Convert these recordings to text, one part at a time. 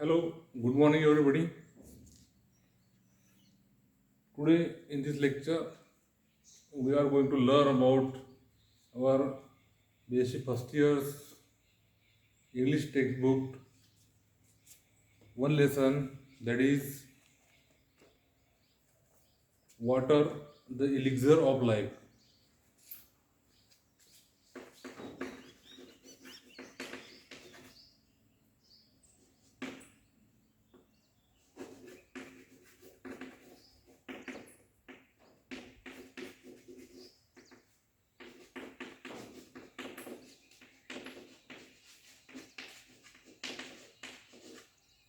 Hello, good morning everybody. Today in this lecture we are going to learn about our basic first year's English textbook, one lesson, that is water, the elixir of life.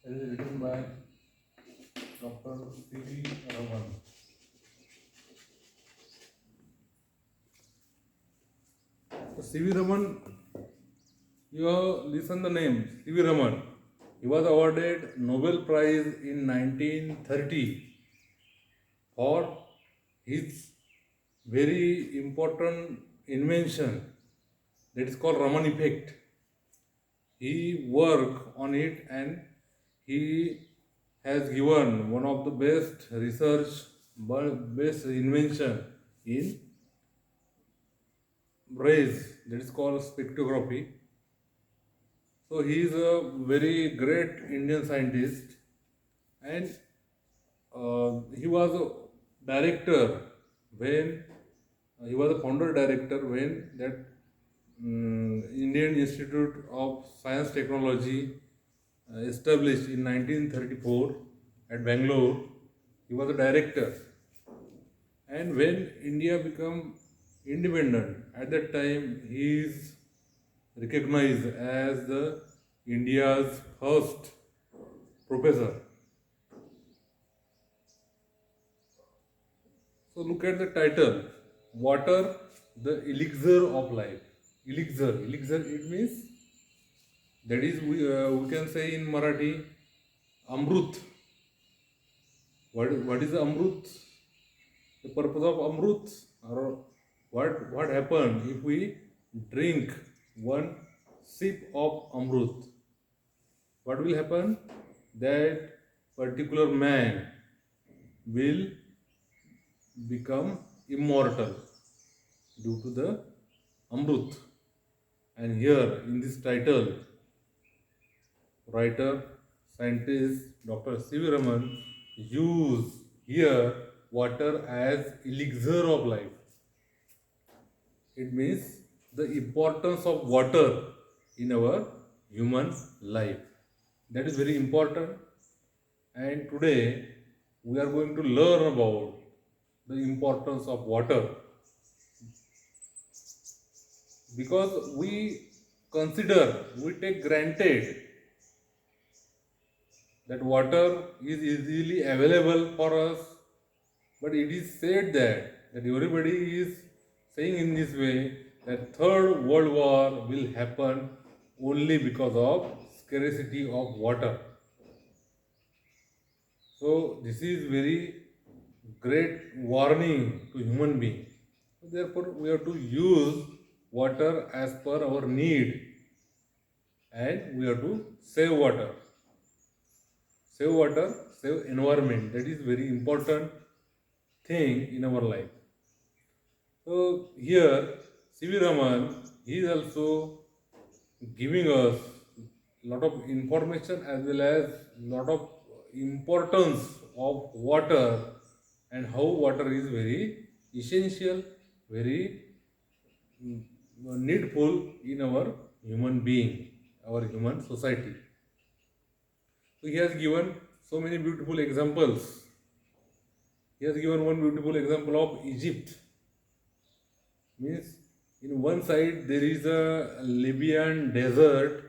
It is written by Dr. C.V. Raman. C.V. Raman, you have listened the name C.V. Raman. He was awarded Nobel Prize in 1930 for his very important invention, that is called Raman effect. He worked on it and he has given one of the best research, best invention in rays, that is called spectrography. So he is a very great Indian scientist, and he was a director when he was a founder director when that Indian Institute of Science Technology established in 1934 at Bangalore. He was a director, and when India became independent, at that time he is recognized as the India's first professor. So look at the title, Water, the Elixir of Life. Elixir, it means, that is, we can say in Marathi, Amrut. What is Amrut? The purpose of Amrut, or what happen if we drink one sip of Amrut? What will happen? That particular man will become immortal due to the Amrut. And here in this title, writer, scientist Dr. C.V. Raman use here water as elixir of life. It means the importance of water in our human life. That is very important. And today we are going to learn about the importance of water, because we take granted that water is easily available for us, but it is said that everybody is saying in this way that third world war will happen only because of scarcity of water. So this is very great warning to human being. Therefore, we have to use water as per our need, and we have to save water. Save water, save environment. That is very important thing in our life. So here, C.V. Raman, he is also giving us lot of information as well as lot of importance of water, and how water is very essential, very needful in our human being, our human society. So he has given so many beautiful examples. He has given one beautiful example of Egypt. Means in one side there is a Libyan desert,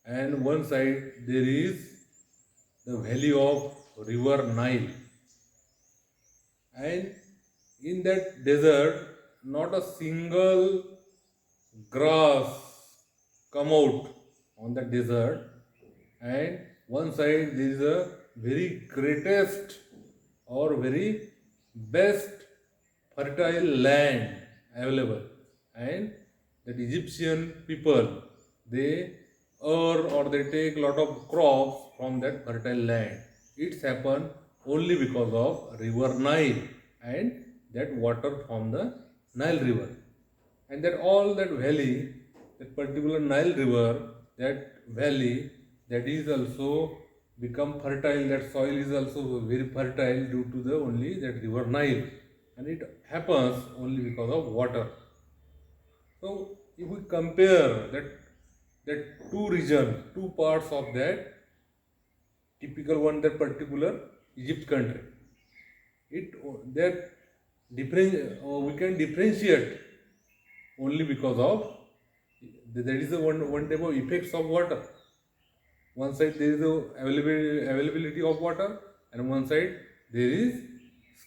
and one side there is the valley of river Nile. And in that desert, not a single grass come out on the desert, and one side there is a very greatest or very best fertile land available, and that Egyptian people, they or they take a lot of crops from that fertile land. It's happened only because of river Nile and that water from the Nile river. And that all that valley, that particular Nile river, that valley, that is also become fertile, that soil is also very fertile due to the only that river Nile. And it happens only because of water. So if we compare that two region, two parts of that typical one, that particular Egypt country, it that different we can differentiate only because of there is a one type of effects of water. One side there is a availability of water, and one side there is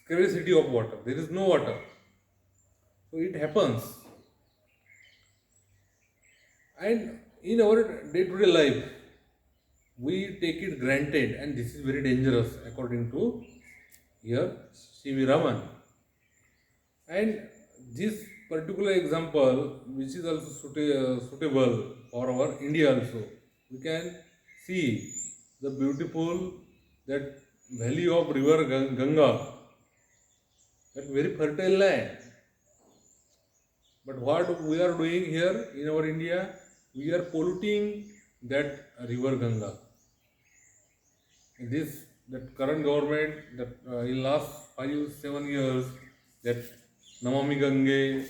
scarcity of water. There is no water, so it happens. And in our day-to-day life, we take it granted, and this is very dangerous according to here C.V. Raman. And this particular example, which is also suitable for our India also, we can see the beautiful that valley of river Ganga, that very fertile land. But what we are doing here in our India, we are polluting that river Ganga. This that current government that in last 5-7 years, that Namami Gange,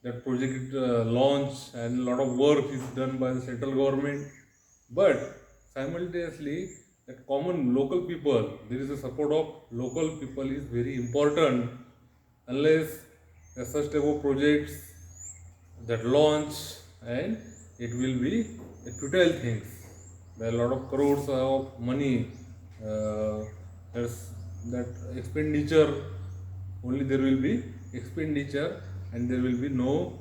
that project launch, and a lot of work is done by the central government. But simultaneously, that common local people, there is a support of local people is very important. Unless such type of projects that launch, and it will be a futile things. There are a lot of crores of money. There's that expenditure. Only there will be expenditure, and there will be no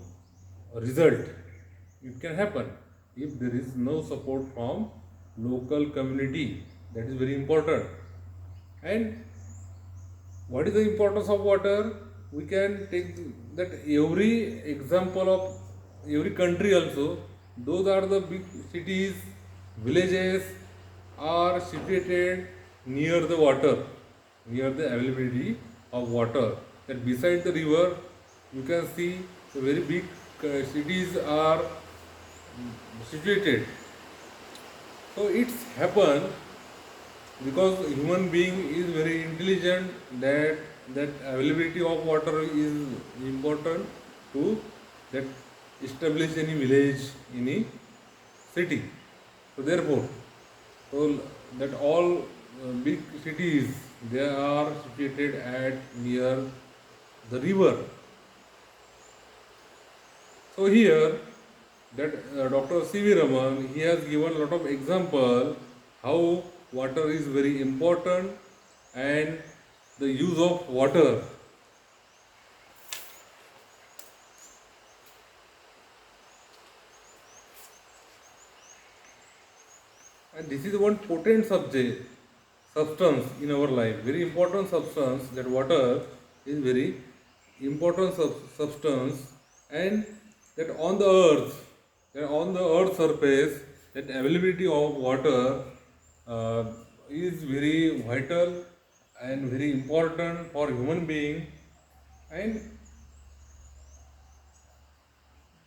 result. It can happen if there is no support from local community. That is very important. And what is the importance of water? We can take that every example of every country also. Those are the big cities, villages are situated near the water, near the availability of water. That beside the river, you can see the very big cities are situated. So it's happened because human being is very intelligent, that availability of water is important to that establish any village, any city. So therefore, so that all big cities, they are situated at near the river. So here that Dr. C.V. Raman, he has given a lot of example how water is very important and the use of water. And this is one potent substance in our life, very important substance. That water is very important substance, and that on the earth surface, that availability of water uh, is very vital and very important for human being. And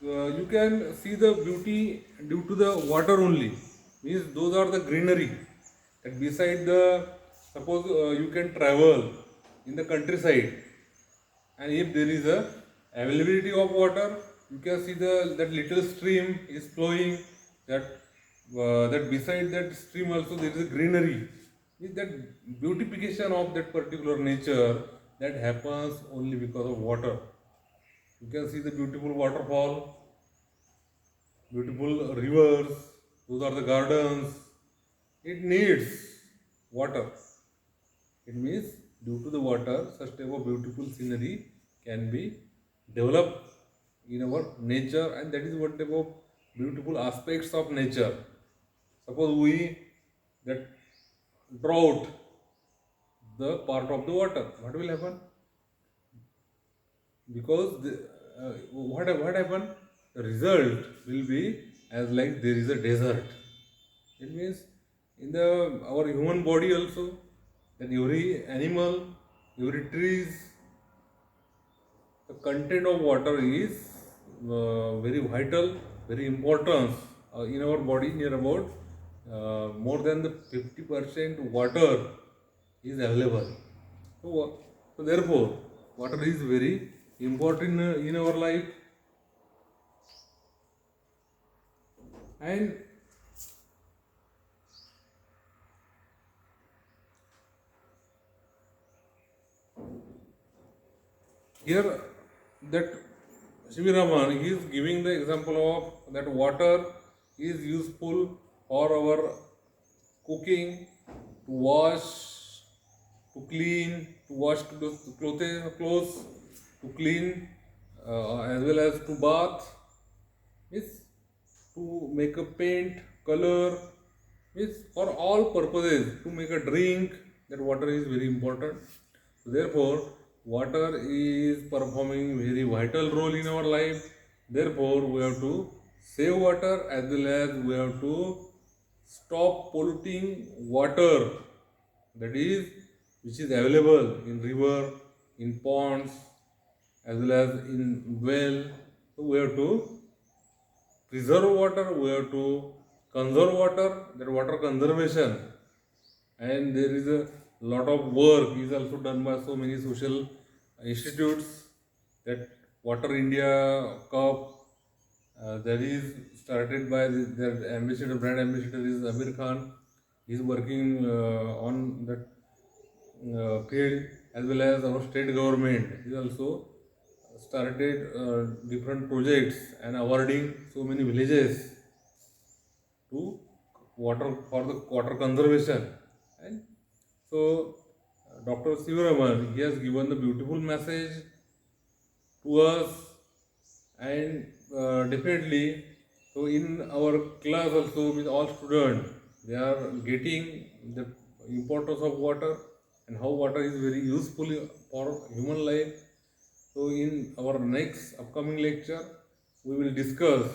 you can see the beauty due to the water only. Means those are the greenery. And beside the, suppose you can travel in the countryside, and if there is a availability of water, you can see that little stream is flowing. That beside that stream also there is a greenery. Is that beautification of that particular nature that happens only because of water. You can see the beautiful waterfall, beautiful rivers, those are the gardens. It needs water. It means due to the water, such type of beautiful scenery can be developed in our nature, and that is one type of beautiful aspects of nature. Suppose we that drought the part of the water, what will happen? Because what happen? The result will be as like there is a desert. It means in the our human body also, that every animal, every trees, the content of water is very vital, very important in our body. Near about more than the 50% water is available. So therefore, water is very important in our life. And here, that Shivi Raman, he is giving the example of that water is useful for our cooking, to wash, to clean, to wash clothes, to clean, as well as to bath, means to make a paint, color, means for all purposes, to make a drink, that water is very important. So therefore, water is performing very vital role in our life. Therefore, we have to save water, as well as we have to stop polluting water, that is, which is available in river, in ponds, as well as in well. So we have to preserve water, we have to conserve water, that water conservation. And there is a lot of work is also done by so many social institutes, that Water India Cup, that is started by their ambassador, brand ambassador is Amir Khan. He is working on that field, as well as our state government is also started different projects and awarding so many villages to water, for the water conservation. And so, Dr. Sivaraman, he has given the beautiful message to us. And definitely, so in our class also, with all students, they are getting the importance of water and how water is very useful for human life. So in our next upcoming lecture, we will discuss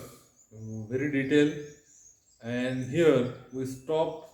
very detailed. And here we stop